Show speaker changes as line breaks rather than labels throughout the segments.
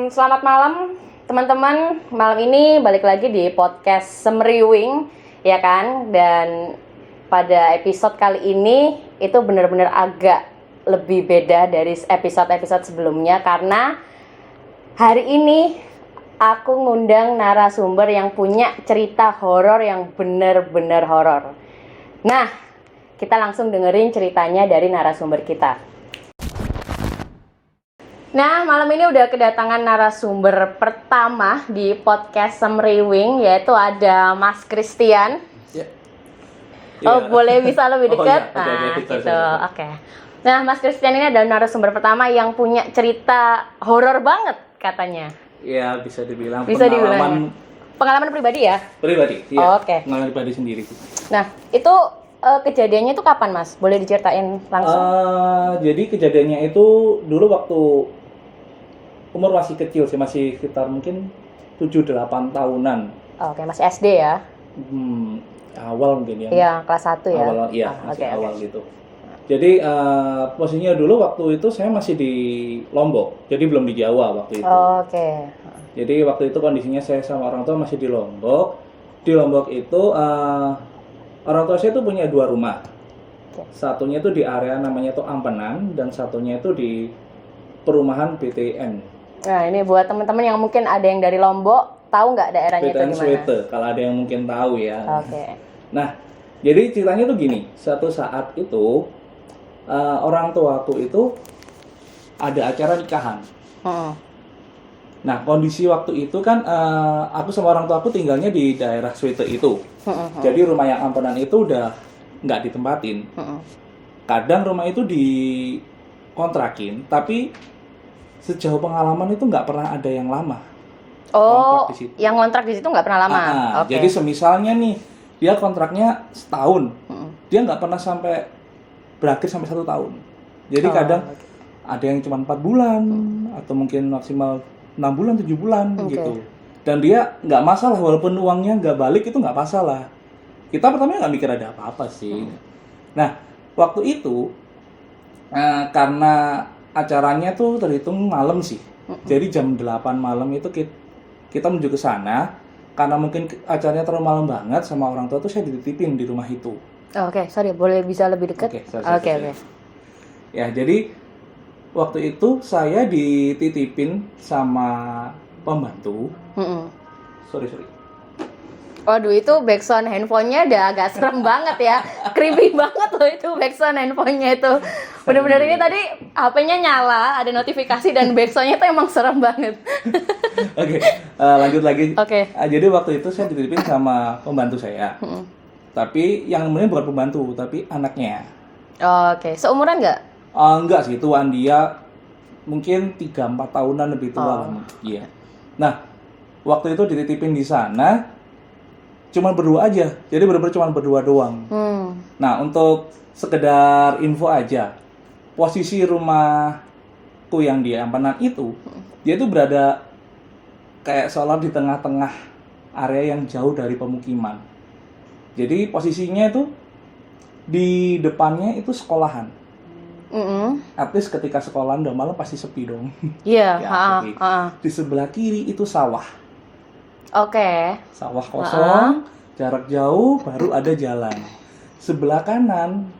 Selamat malam teman-teman. Malam ini balik lagi di podcast Semriwing, ya kan? Dan pada episode kali ini itu benar-benar agak lebih beda dari episode-episode sebelumnya karena hari ini aku ngundang narasumber yang punya cerita horor yang benar-benar horor. Nah, kita langsung dengerin ceritanya dari narasumber kita. Nah, malam ini udah kedatangan narasumber pertama di podcast Semriwing, yaitu ada Mas Christian.
Ya.
Oh, boleh bisa lebih dekat?
Gitu.
Oke. Nah, Mas Christian ini adalah narasumber pertama yang punya cerita horor banget katanya.
Ya, bisa dibilang
Bisa
pengalaman
pengalaman pribadi ya?
pribadi.
Oh,
Ya,
oke.
pengalaman pribadi sendiri.
Nah, itu kejadiannya itu kapan, Mas? Boleh diceritain langsung?
Jadi kejadiannya itu dulu waktu umur masih kecil sih, masih sekitar mungkin 7-8 tahunan.
Oke, masih SD ya?
Awal mungkin ya.
Iya, kelas 1 ya?
Awal, iya, masih
Oke.
awal gitu. Jadi posisinya dulu waktu itu saya masih di Lombok, jadi belum di Jawa waktu itu.
Oke.
Jadi waktu itu kondisinya saya sama orang tua masih di Lombok. Di Lombok itu orang tua saya itu punya 2 rumah. Satunya itu di area namanya itu Ampenan dan satunya itu di perumahan BTN.
Nah, ini buat teman-teman yang mungkin ada yang dari Lombok, tahu nggak daerahnya itu
BTN
di mana?
Swete, kalau ada yang mungkin tahu ya.
Oke.
Nah, jadi ceritanya tuh gini, suatu saat itu orang tuaku itu ada acara nikahan. Nah, kondisi waktu itu kan aku sama orang tuaku tinggalnya di daerah Swete itu. Jadi rumah yang Ampenan itu udah nggak ditempatin. Kadang rumah itu dikontrakin, tapi sejauh pengalaman itu nggak pernah ada yang lama.
Oh,
Kontrak di situ.
yang kontrak di situ nggak pernah lama. Oke.
Jadi semisalnya nih, dia kontraknya setahun, dia nggak pernah sampai berakhir sampai 1 tahun. Jadi kadang ada yang cuma 4 bulan, atau mungkin maksimal 6 bulan, 7 bulan gitu. Dan dia nggak masalah, walaupun uangnya nggak balik itu nggak masalah. Kita pertamanya nggak mikir ada apa-apa sih. Nah, waktu itu karena acaranya tuh terhitung malam sih. Jadi jam 8 malam itu kita menuju ke sana. Karena mungkin acaranya terlalu malam banget sama orang tua tuh saya dititipin di rumah itu.
Oke, sorry, boleh bisa lebih dekat? Oke.
Ya, jadi waktu itu saya dititipin sama pembantu. Sorry.
Waduh, itu backsound handphonenya udah agak serem banget ya. Creepy banget loh itu backsound handphonenya itu. Bener-bener ini tadi HP-nya nyala, ada notifikasi dan backsoundnya itu emang serem banget.
Oke, lanjut lagi.
Oke.
Jadi waktu itu saya dititipin sama pembantu saya. Tapi yang namanya bukan pembantu, tapi anaknya.
Oke, seumuran nggak?
Enggak sih, tuan dia mungkin 3-4 tahunan lebih tua lah. Iya. Nah, waktu itu dititipin di sana cuma berdua aja. Jadi benar-benar cuma berdua doang. Nah, untuk sekedar info aja, posisi rumahku yang di Ampenan itu, dia itu berada kayak seolah di tengah-tengah area yang jauh dari pemukiman. Jadi posisinya itu di depannya itu sekolahan. At least ketika sekolahan udah malam pasti sepi dong.
Iya.
Sepi. Di sebelah kiri itu sawah.
Oke.
Sawah kosong, jarak jauh, baru ada jalan. Sebelah kanan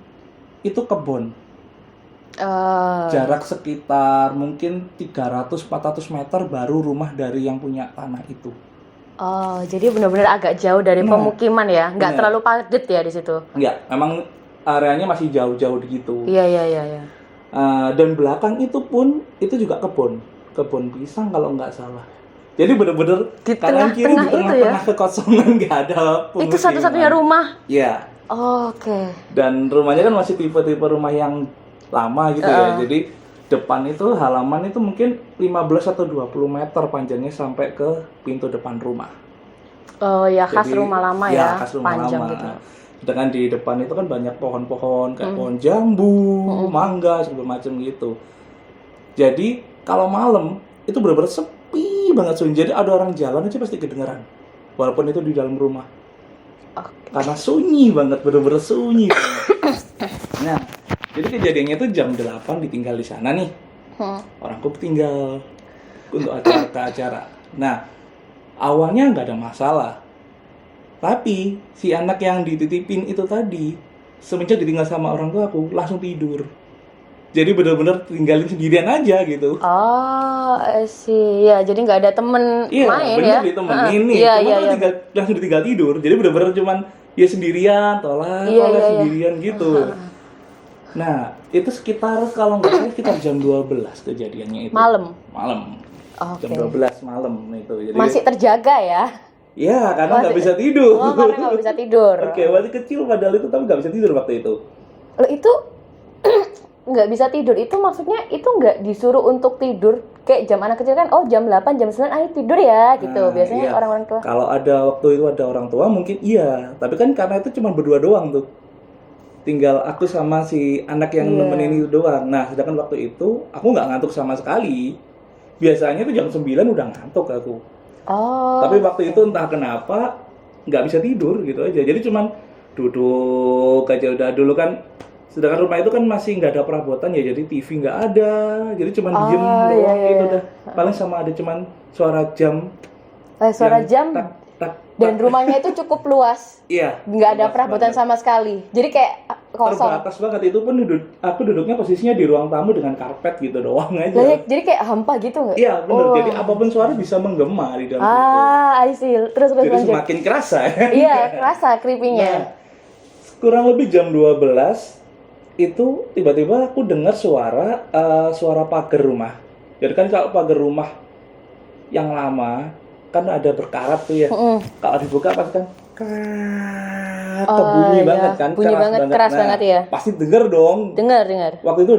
itu kebun. Jarak sekitar mungkin 300-400 meter baru rumah dari yang punya tanah itu.
Oh, jadi benar-benar agak jauh dari pemukiman ya? Nggak terlalu padat ya di situ?
Enggak, memang areanya masih jauh-jauh gitu.
Iya.
Dan belakang itu pun, itu juga kebun pisang kalau nggak salah. Jadi bener-bener kanan kiri di tengah-tengah kekosongan, nggak ada pemukiman.
Itu satu-satunya rumah?
Iya.
Oke.
Dan rumahnya kan masih tipe-tipe rumah yang lama gitu ya. Jadi depan itu halaman itu mungkin 15 atau 20 meter panjangnya sampai ke pintu depan rumah.
Oh ya, khas rumah lama ya,
khas rumah
panjang
lama.
gitu.
Sedangkan di depan itu kan banyak pohon-pohon kayak pohon jambu, mangga segala macam gitu. Jadi kalau malam itu benar-benar sepi banget, jadi ada orang jalan aja pasti kedengeran, walaupun itu di dalam rumah. Karena sunyi banget, bener-bener sunyi banget. Nah, jadi kejadiannya tuh jam 8 ditinggal di sana nih. Orangku tinggal. untuk acara ke acara. Nah, awalnya nggak ada masalah. Tapi si anak yang dititipin itu tadi, semenjak ditinggal sama orang tua aku, langsung tidur. Jadi benar-benar tinggalin sendirian aja gitu.
Oh, sih. Ya, jadi nggak ada temen
Iya,
main
bener
ya.
ditemenin nih.
Iya,
Cuma
iya,
tuh
iya.
langsung ditinggal tidur. Jadi benar-benar cuman ya sendirian, tolak
Iya, iya, iya.
sendirian gitu. Nah, itu sekitar kalau nggak salah sekitar jam 12 kejadiannya itu.
Malam.
Malam.
Oke.
Jam 12 malam itu. Jadi
Masih terjaga ya?
ya, karena nggak
Masih-
bisa tidur.
Oh, karena nggak bisa tidur.
Oke, masih kecil padahal itu tapi nggak bisa tidur waktu itu.
Loh, itu nggak bisa tidur itu maksudnya itu nggak disuruh untuk tidur kayak jam anak kecil kan, oh jam 8 jam 9 ayo tidur ya gitu.
Nah,
Biasanya
iya.
orang-orang tua.
Kalau ada waktu itu ada orang tua mungkin iya, tapi kan karena itu cuma berdua doang tuh. Tinggal aku sama si anak yang
Iya.
nemenin itu doang. Nah, sedangkan waktu itu aku nggak ngantuk sama sekali. Biasanya tuh jam 9 udah ngantuk aku.
Oh.
Tapi waktu itu entah kenapa nggak bisa tidur gitu aja. Jadi cuman duduk aja udah dulu kan. Sedangkan rumah itu kan masih nggak ada perabotan ya, jadi TV nggak ada. Jadi cuman diem
Oh,
doang
iya,
gitu
iya.
dah. Paling sama ada cuman suara jam.
Suara
yang
jam
tak, tak,
dan
tak.
rumahnya itu cukup luas.
Iya.
Nggak ada
luas
perabotan
banget.
sama sekali. Jadi kayak kosong.
Terbatas banget itu pun aku duduknya posisinya di ruang tamu dengan karpet gitu doang aja.
Jadi kayak hampa gitu nggak?
Iya bener,
Oh.
jadi apapun suara bisa menggema di dalam situ.
I see. Terus
Jadi
lanjut.
semakin kerasa ya.
Iya, kerasa
Nah,
creepy-nya.
kurang lebih jam 12 itu tiba-tiba aku dengar suara pagar rumah. Jadi kan kalau pagar rumah yang lama kan ada berkarat tuh ya.
Mm-mm.
Kalau dibuka pasti kan kerak,
Oh,
bunyi
iya.
banget kan,
Bunyi banget, keras
Nah,
banget ya.
Pasti denger dong.
Dengar.
Waktu itu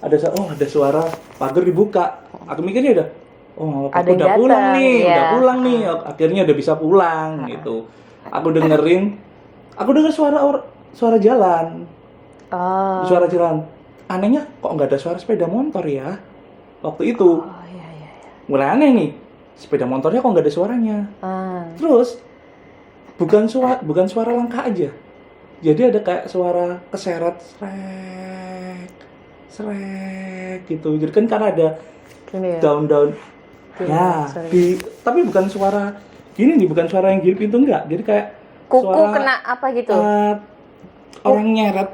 ada suara pagar dibuka. Aku mikirnya aku
Ada yang
udah pulang
datang,
nih,
iya.
udah pulang nih. Akhirnya udah bisa pulang gitu. Aku denger suara jalan.
Oh.
Suara jalan. Anehnya kok nggak ada suara sepeda motor ya? Waktu itu.
Oh, iya.
Mulai aneh nih. Sepeda motornya kok nggak ada suaranya.
Ah.
Terus bukan suara langkah aja. Jadi ada kayak suara keseret srek gitu. Jadi kan karena ada
Gini ya.
daun-daun.
Gini,
Ya,
sorry.
tapi bukan suara gini nih, bukan suara yang gini pintu enggak. Jadi kayak
Kuku
suara,
kena apa gitu?
orang nyeret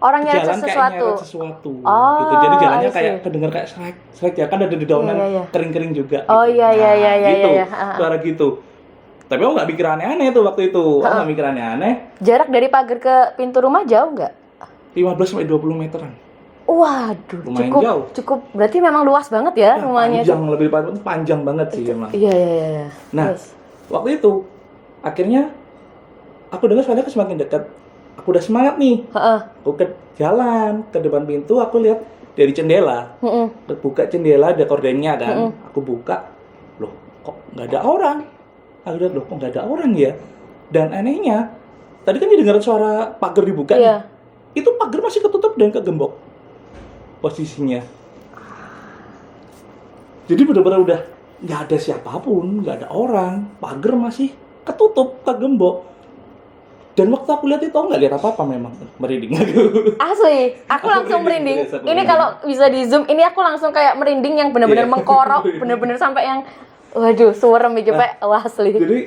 Orang nyari
jalan kayak
sesuatu.
nyeret sesuatu
Oh,
gitu. Jadi jalannya
I see.
kayak kedengar kayak srek ya kan ada dedaunan
Iya, iya.
kering-kering juga.
Oh,
gitu.
iya, iya,
Nah,
iya,
gitu.
iya.
Suara gitu. Tapi aku nggak mikir aneh-aneh tuh waktu itu. Aku nggak mikir aneh-aneh.
Jarak dari pagar ke pintu rumah jauh nggak?
15-20 meteran.
Waduh,
Lumayan
cukup,
jauh.
cukup. Berarti memang luas banget ya
Nah,
rumahnya.
panjang, lebih panjang banget sih emang.
Iya.
Nah,
Terus.
waktu itu akhirnya aku dengar suaranya semakin dekat. Aku udah semangat nih.
Heeh.
Aku ke jalan ke depan pintu, aku lihat dari jendela.
Heeh.
Buka jendela ada kordennya kan. Aku buka. Loh, kok nggak ada orang? Aku lihat, loh kok nggak ada orang ya? Dan anehnya, tadi kan didengar suara pagar dibuka nih.
Iya.
Itu pagar masih ketutup dan kegembok posisinya. Jadi benar-benar udah nggak ada siapapun, nggak ada orang, pagar masih ketutup, kegembok. Dan waktu aku lihat itu, aku nggak lihat apa-apa memang, merinding aku.
Asli, aku langsung merinding.
Yes, aku
Ini
merinding.
kalau bisa di zoom, ini aku langsung kayak merinding yang benar-benar
Iya.
mengkorok, benar-benar sampai yang, waduh, suarem gitu, Pak. Wah, asli.
Jadi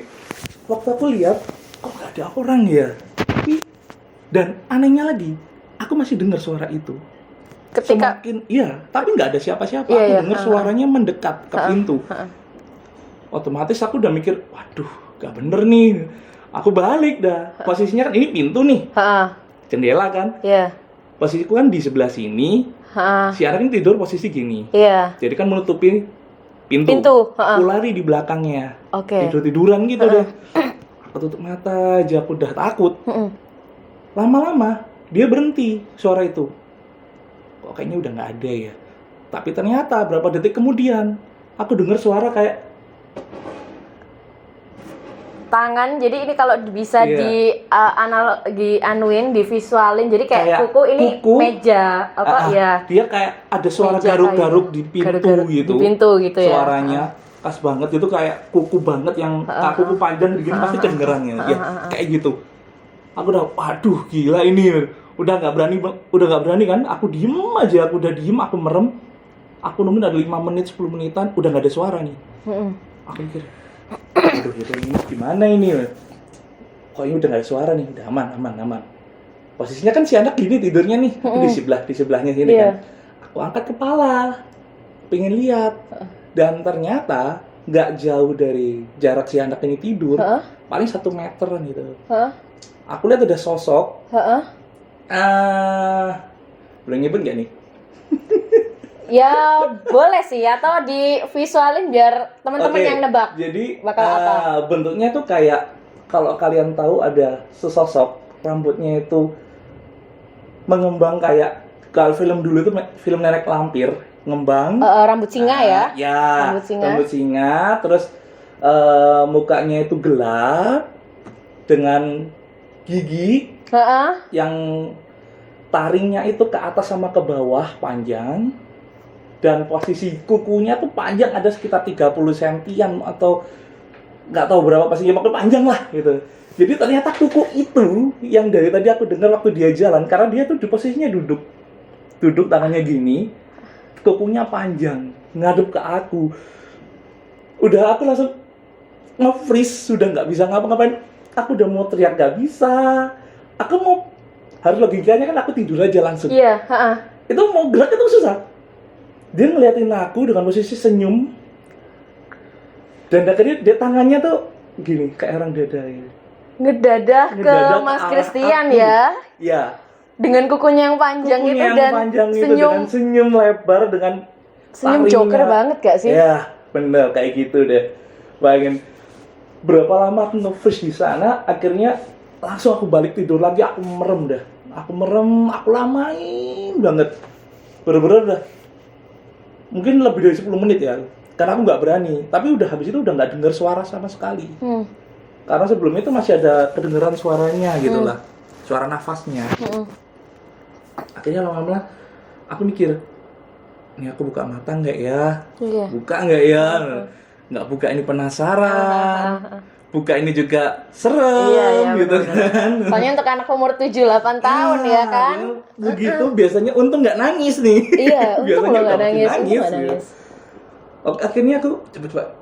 waktu aku lihat, kok nggak ada orang ya? Dan anehnya lagi, aku masih dengar suara itu.
Ketika,
Tapi nggak ada siapa-siapa.
Iya,
Aku
iya.
dengar suaranya mendekat ke pintu.
Heeh.
Otomatis aku udah mikir, waduh, nggak bener nih. Aku balik dah. Posisinya kan ini pintu nih,
heeh,
jendela kan.
iya,
Posisiku kan di sebelah sini.
heeh,
Si Ara kan tidur posisi gini.
iya,
Jadi kan menutupi pintu.
pintu, heeh,
Aku lari di belakangnya.
oke,
Tidur-tiduran gitu deh. Aku tutup mata aja, aku udah takut.
heeh.
Lama-lama dia berhenti suara itu. Kok kayaknya udah nggak ada ya. Tapi ternyata berapa detik kemudian aku dengar suara kayak
Tangan, jadi ini kalau bisa
Iya.
di anuin, divisualin, jadi kayak
Kayak
kuku ini
kuku.
meja, apa ya?
dia kayak ada suara
Meja
garuk-garuk
kayu.
di pintu
Garuk-garuk
gitu.
di pintu gitu ya.
Suaranya khas banget itu kayak kuku banget yang kuku panjang begini pasti kedengeran ya. Ya, kayak gitu. Aku udah waduh gila ini. Udah nggak berani kan? Aku diem aja, aku udah diem, aku merem. Aku nungguin ada 5 menit, 10 menitan, udah nggak ada suara nih. Aku mikir, aduh ini gimana ini? Kok ini udah nggak ada suara nih, udah aman. Posisinya kan si anak gini tidurnya nih, aku di sebelahnya sini kan. Aku angkat kepala, pengen lihat, dan ternyata nggak jauh dari jarak si anak ini tidur, paling 1 meteran gitu. Aku lihat ada sosok. Boleh nyebut nggak nih?
Ya boleh sih, atau divisualin biar teman-teman yang nebak.
Jadi
bakal apa?
bentuknya tuh kayak kalau kalian tahu ada sesosok rambutnya itu mengembang kayak kalau film dulu itu film Nenek Lampir ngembang.
Rambut singa ya?
Ya.
Rambut singa.
Terus mukanya itu gelap dengan gigi yang taringnya itu ke atas sama ke bawah panjang. Dan posisi kukunya tuh panjang ada sekitar 30 sentian atau nggak tahu berapa pastinya, pokoknya panjang lah gitu. Jadi ternyata kuku itu yang dari tadi aku dengar waktu dia jalan, karena dia tuh di posisinya duduk tangannya gini, kukunya panjang, ngadep ke aku. Udah aku langsung nge-freeze, sudah nggak bisa ngapa-ngapain. Aku udah mau teriak nggak bisa. Aku mau, harus logikanya kan aku tidur aja langsung.
Iya.
Itu mau gerak itu susah. Dia ngeliatin aku dengan posisi senyum. Dan akhirnya dia tangannya tuh gini, kayak orang dada gitu.
Ngedadah ke Mas Christian ya?
Iya.
Dengan kukunya yang panjang
Kukunya
itu
yang
dan
panjang itu
senyum.
dengan senyum lebar dengan
Senyum
taringnya.
Joker banget gak sih?
Ya, bener kayak gitu deh. Bayangin berapa lama aku nge-freeze di sana, akhirnya langsung aku balik tidur lagi, aku merem dah. Aku lamain banget. Bener-bener dah. Mungkin lebih dari 10 menit ya. Karena aku nggak berani. Tapi udah habis itu udah nggak dengar suara sama sekali. Karena sebelumnya itu masih ada kedengeran suaranya gitu lah. Suara nafasnya. Akhirnya lama-lama aku mikir, ini aku buka mata nggak ya?
Iya.
Buka nggak ya? Nggak buka ini penasaran. Buka ini juga serem gitu kan.
Soalnya untuk anak umur 7-8 tahun ya kan?
Begitu biasanya untung nggak nangis nih.
Iya, untung lo nggak nangis.
Gitu. Oke, akhirnya aku coba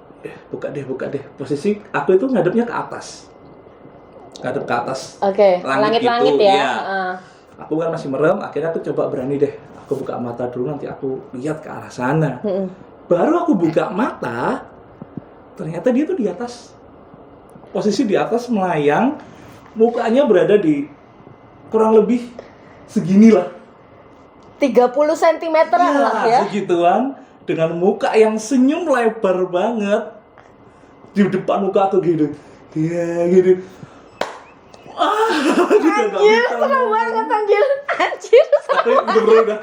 buka deh. Posisi aku itu ngadepnya ke atas. Ngadep ke atas.
Oke, langit-langit
gitu,
ya.
Iya. Aku kan masih merem, akhirnya aku coba berani deh. Aku buka mata dulu, nanti aku lihat ke arah sana. Baru aku buka mata, ternyata dia tuh di atas. Posisi di atas melayang, mukanya berada di kurang lebih segini lah.
30 cm lah ya.
Segituan, dengan muka yang senyum lebar banget. Di depan muka aku gitu. Iya gitu.
Anjir, seru banget anjir.
Aku bener-bener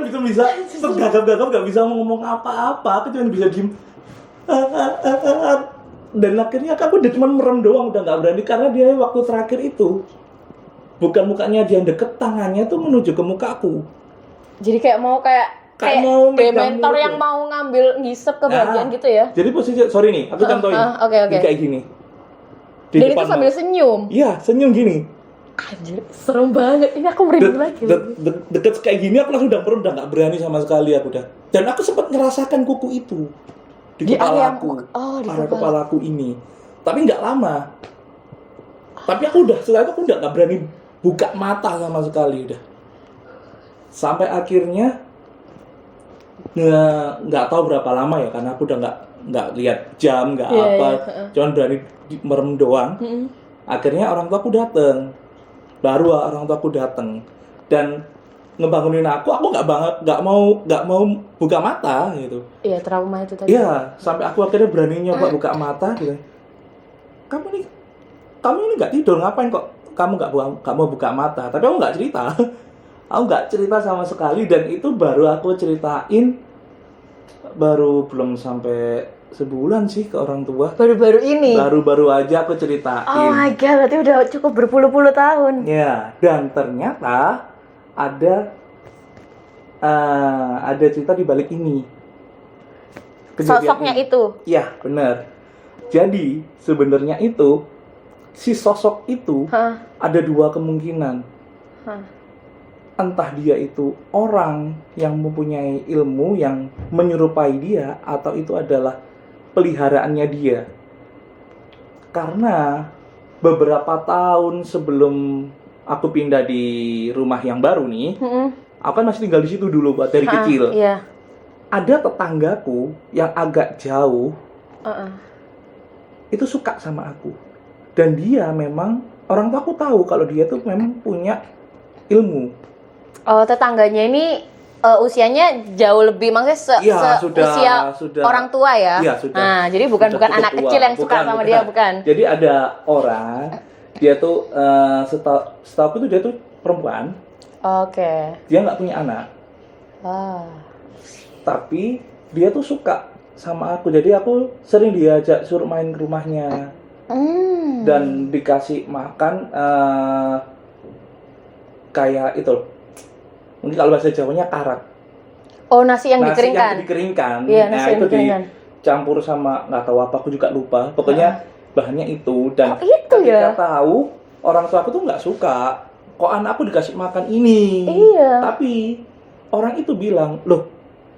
aku kan bisa tergagap-gagap, gak bisa ngomong apa-apa. Aku cuma bisa diem. Dan akhirnya aku udah cuma merem doang, udah gak berani. Karena dia waktu terakhir itu bukan mukanya dia yang deket, tangannya tuh menuju ke mukaku.
Jadi kayak mau
mau
dementor yang mau ngambil ngisep ke bagian gitu ya.
Jadi posisi, sorry nih, aku contohin.
Oke.
Kayak gini.
Dan itu sambil senyum.
Iya, senyum gini.
Anjir, serem banget. Ini aku merinding lagi.
Deket kayak gini aku langsung udah merem, udah gak berani sama sekali aku udah. Dan aku sempat ngerasakan kuku itu di kepala aku.
Di
kepala aku ini. Tapi nggak lama. Tapi aku udah, setelah itu aku udah gak berani buka mata sama sekali udah. Sampai akhirnya nggak tahu berapa lama ya, karena aku udah nggak lihat jam, nggak cuman berani merem doang. Akhirnya orang tua aku dateng, baru orang tua aku dateng dan ngebangunin aku nggak mau buka mata gitu.
Iya, trauma itu tadi.
Iya, sampai aku akhirnya berani nyoba buka mata gitu. Kamu ini nggak tidur, ngapain kok kamu nggak mau buka mata? Tapi aku nggak cerita. Aku nggak cerita sama sekali, dan itu baru aku ceritain baru belum sampai sebulan sih ke orang tua.
Baru-baru ini?
Baru aja aku ceritain.
Oh my god, berarti udah cukup berpuluh-puluh tahun.
Ya, dan ternyata ada cerita di balik ini.
Sosoknya itu?
Iya, benar. Jadi sebenarnya itu si sosok itu ada 2 kemungkinan. entah dia itu orang yang mempunyai ilmu yang menyerupai dia atau itu adalah peliharaannya dia. Karena beberapa tahun sebelum aku pindah di rumah yang baru nih, aku kan masih tinggal di situ dulu Pak, dari kecil.
Iya.
Ada tetanggaku yang agak jauh, itu suka sama aku. Dan dia memang, orang tua aku tahu kalau dia tuh memang punya ilmu.
Oh, tetangganya ini usianya jauh lebih, maksudnya usia orang tua ya?
Iya, sudah.
Nah, jadi bukan anak kecil yang suka sama dia, bukan?
Jadi ada orang, dia tuh, setahu aku tuh dia tuh perempuan.
Oke.
Dia nggak punya anak. Tapi dia tuh suka sama aku. Jadi aku sering diajak suruh main ke rumahnya. Dan dikasih makan kayak itu loh. Mungkin kalau bahasa Jawanya karak.
Oh, nasi yang
Nasi
dikeringkan.
yang dikeringkan.
Iya,
Nah,
nasi yang
itu
dikeringkan.
dicampur sama nggak tahu apa, aku juga lupa. Pokoknya bahannya itu. Dan
itu
ketika
ya?
tahu orang tua aku tuh nggak suka. Kok anak aku dikasih makan ini?
Iya.
Tapi orang itu bilang, loh,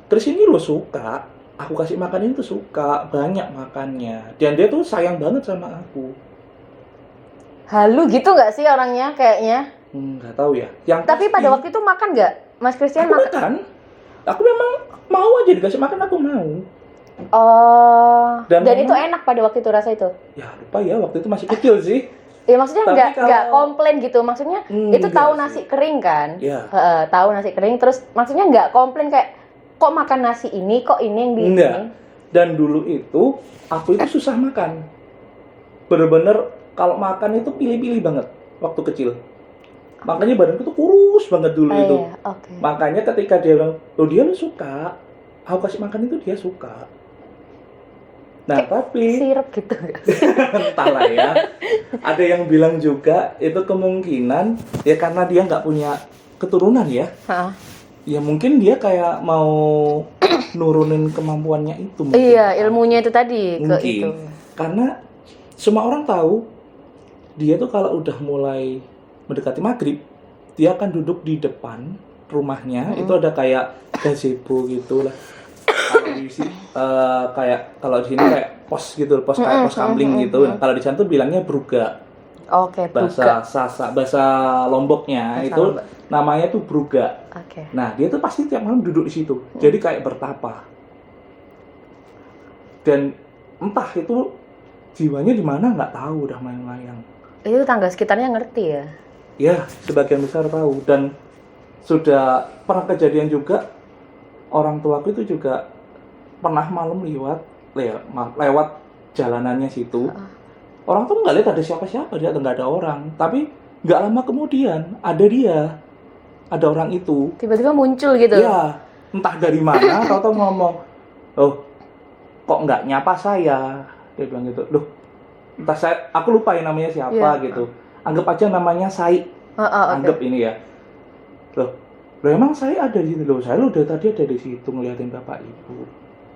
Chris ini lo suka. Aku kasih makan ini tuh suka, banyak makannya. Dan dia tuh sayang banget sama aku.
Halu gitu nggak sih orangnya kayaknya?
Nggak tahu ya.
Tapi pada waktu itu makan nggak? Mas Christian
aku makan. Aku memang mau aja dikasih makan, aku mau.
Oh. Dan
memang,
itu enak pada waktu itu rasa itu?
Ya lupa ya, waktu itu masih kecil sih.
Ya maksudnya nggak komplain gitu, maksudnya itu tahu
sih.
nasi kering kan?
Ya.
Tahu nasi kering, terus maksudnya nggak komplain kayak kok makan nasi ini, kok ini yang di ini.
Dan dulu itu aku itu susah makan. Bener-bener kalau makan itu pilih-pilih banget waktu kecil. Makanya badanku tuh kurus banget dulu itu.
Iya, okay.
Makanya ketika dia bilang, loh dia lu suka, aku kasih makan itu dia suka. Nah, tapi
sirup gitu.
entahlah ya. Ada yang bilang juga itu kemungkinan ya karena dia nggak punya keturunan ya. Ya mungkin dia kayak mau nurunin kemampuannya itu. Mungkin.
Iya, ilmunya itu tadi
mungkin.
ke itu.
Karena semua orang tahu dia tuh kalau udah mulai mendekati maghrib, dia akan duduk di depan rumahnya. Itu ada kayak gazebo gitu lah. Kalau di sini kalau di sini kayak pos gitu, pos kayak pos kamling gitu. Nah, kalau di sana tuh bilangnya bruga.
Oke,
bahasa Sasak, bahasa Lomboknya bahasa itu Lombok. Namanya tuh bruga.
Oke.
Nah, dia tuh pasti tiap malam duduk di situ. Jadi kayak bertapa. Dan entah itu jiwanya di mana nggak tahu, udah melayang.
Itu tangga sekitarnya ngerti ya?
Ya, sebagian besar tahu. Dan sudah pernah kejadian juga orang tuaku itu juga pernah malam lewat jalanannya situ. Orang tuh nggak lihat ada siapa-siapa, dia nggak ada orang. Tapi nggak lama kemudian ada orang itu.
Tiba-tiba muncul gitu.
Iya, entah dari mana, tahu-tahu ngomong, oh, kok nggak nyapa saya? Dia bilang gitu. Loh, entah aku lupa ya namanya siapa gitu. Anggap aja namanya Sai. Anggap ini ya. Loh emang saya ada di situ loh. Saya udah tadi ada di situ ngeliatin bapak ibu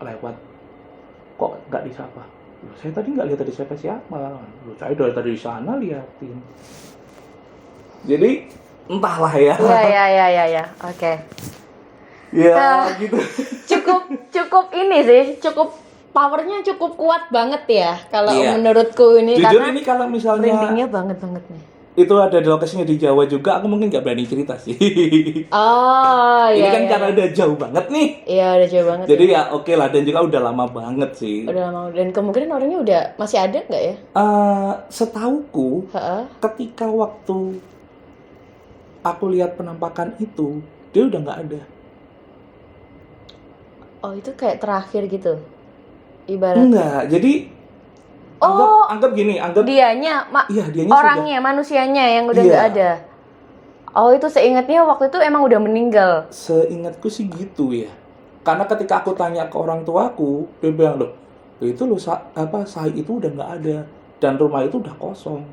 lewat. Kok nggak disapa? Loh, saya tadi nggak lihat ada siapa-siapa. Loh, saya udah tadi di sana liatin. Jadi entahlah ya.
Iya. Oke.
Ya gitu.
Cukup ini sih, cukup powernya cukup kuat banget ya kalau menurutku ini.
Jujur
karena
ini kalau misalnya
merindingnya banget nih.
Itu ada di lokasinya di Jawa juga, aku mungkin nggak berani cerita sih.
Oh iya.
Ini kan karena udah jauh banget nih.
Iya udah jauh banget.
Jadi ya oke lah, dan juga udah lama banget sih.
Udah lama, dan kemungkinan orangnya udah masih ada nggak ya?
Setauku, ketika waktu aku lihat penampakan itu, dia udah nggak ada.
Oh itu kayak terakhir gitu, ibarat.
Enggak, jadi anggap gini,
dianya,
dianya
orangnya, manusianya yang udah nggak ada. Oh itu seingatnya waktu itu emang udah meninggal.
Seingatku sih gitu ya. Karena ketika aku tanya ke orang tuaku, dia bilang loh itu loh Sai itu udah nggak ada dan rumah itu udah kosong.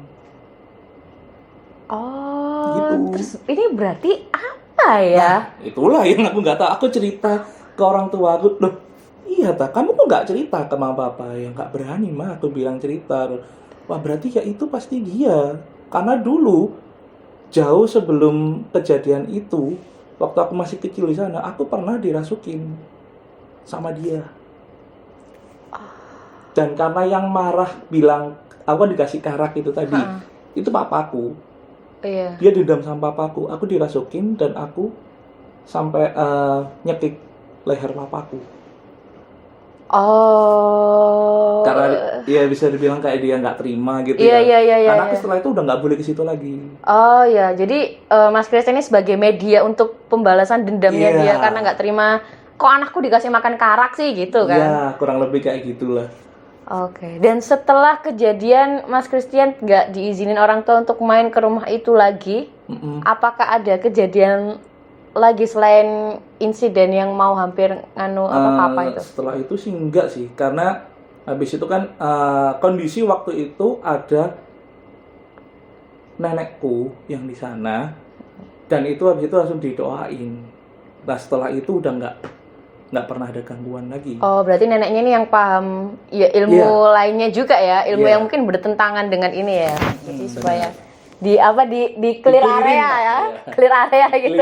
Oh,
gitu.
Terus ini berarti apa ya?
Nah, itulah yang aku nggak tahu. Aku cerita ke orang tuaku, loh iya tak, kamu kok nggak cerita ke mama papa? Ya nggak berani mah, aku bilang cerita. Wah berarti ya itu pasti dia. Karena dulu jauh sebelum kejadian itu, waktu aku masih kecil di sana, aku pernah dirasukin sama dia. Dan karena yang marah bilang, aku kan dikasih karak itu tadi, itu papaku.
Iya.
Dia dendam sama papaku, aku dirasukin dan aku sampai nyekik leher papaku.
Oh.
Karena ya bisa dibilang kayak dia nggak terima gitu
Iya,
ya.
iya.
Karena aku setelah itu udah nggak boleh ke situ lagi.
Oh ya, jadi Mas Christian ini sebagai media untuk pembalasan dendamnya
Iya.
dia karena nggak terima, kok anakku dikasih makan karak sih gitu kan?
Iya, kurang lebih kayak gitulah.
Oke. Dan setelah kejadian Mas Christian nggak diizinin orang tua untuk main ke rumah itu lagi, apakah ada kejadian lagi selain insiden yang mau hampir nganu apa itu?
Setelah itu sih enggak sih, karena habis itu kan kondisi waktu itu ada nenekku yang di sana dan itu habis itu langsung didoain. Nah setelah itu udah nggak pernah ada gangguan lagi.
Oh, berarti neneknya ini yang paham ya ilmu lainnya juga ya, ilmu yang mungkin bertentangan dengan ini ya. Jadi supaya di clear area ya, clear area gitu.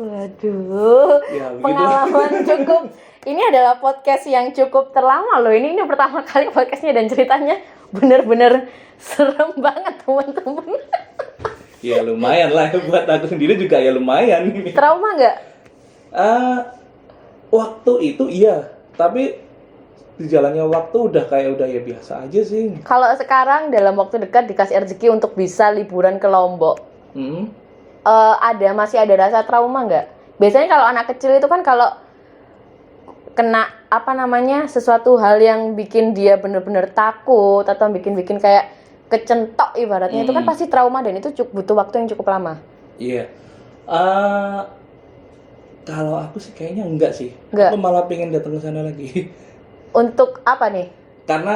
Waduh,
Ya,
pengalaman cukup. Ini adalah podcast yang cukup terlama loh. Ini pertama kali podcastnya dan ceritanya bener-bener serem banget teman-teman.
Ya lumayan lah buat aku sendiri juga ya lumayan.
Trauma nggak?
Waktu itu iya, tapi di jalannya waktu udah ya biasa aja sih.
Kalau sekarang dalam waktu dekat dikasih rezeki untuk bisa liburan ke Lombok, masih ada rasa trauma nggak? Biasanya kalau anak kecil itu kan kalau kena sesuatu hal yang bikin dia bener-bener takut atau bikin kayak kecentok ibaratnya itu kan pasti trauma dan itu butuh waktu yang cukup lama.
Iya. Kalau aku sih kayaknya enggak sih.
Enggak.
Aku malah pengen datang ke sana lagi.
Untuk apa nih?
Karena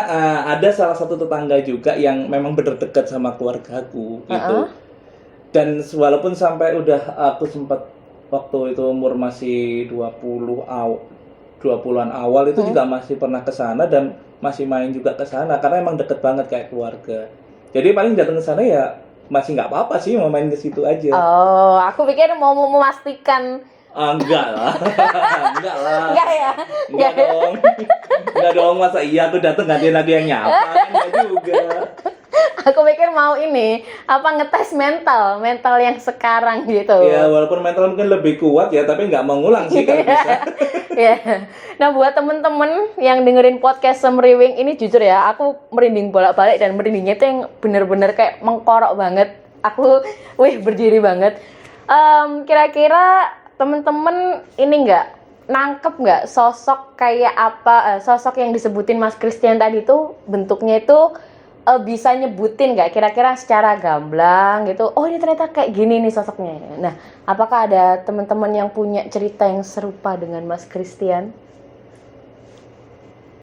ada salah satu tetangga juga yang memang bener dekat sama keluargaku gitu. Dan walaupun sampai udah aku sempat waktu itu umur masih 20-an awal itu juga masih pernah ke sana dan masih main juga ke sana karena emang deket banget kayak keluarga. Jadi paling datang ke sana ya masih nggak apa-apa sih mau main ke situ aja.
Oh, aku pikir mau memastikan.
Enggak lah. Enggak lah.
Enggak ya?
Enggak dong. Enggak dong, masa iya aku datang gantiin lagi yang nyapa kan enggak juga.
Aku pikir mau ngetes mental yang sekarang gitu.
Ya walaupun mental mungkin lebih kuat ya, tapi nggak mau ngulang sih kalau bisa.
Ya. Nah buat temen-temen yang dengerin podcast Semriwing ini jujur ya, aku merinding bolak-balik dan merindingnya itu yang bener-bener kayak mengkorok banget. Aku, berdiri banget. Kira-kira temen-temen ini nangkep nggak sosok kayak apa, sosok yang disebutin Mas Christian tadi tuh bentuknya itu bisa nyebutin nggak kira-kira secara gamblang gitu, oh ini ternyata kayak gini nih sosoknya. Nah, apakah ada teman-teman yang punya cerita yang serupa dengan Mas Christian?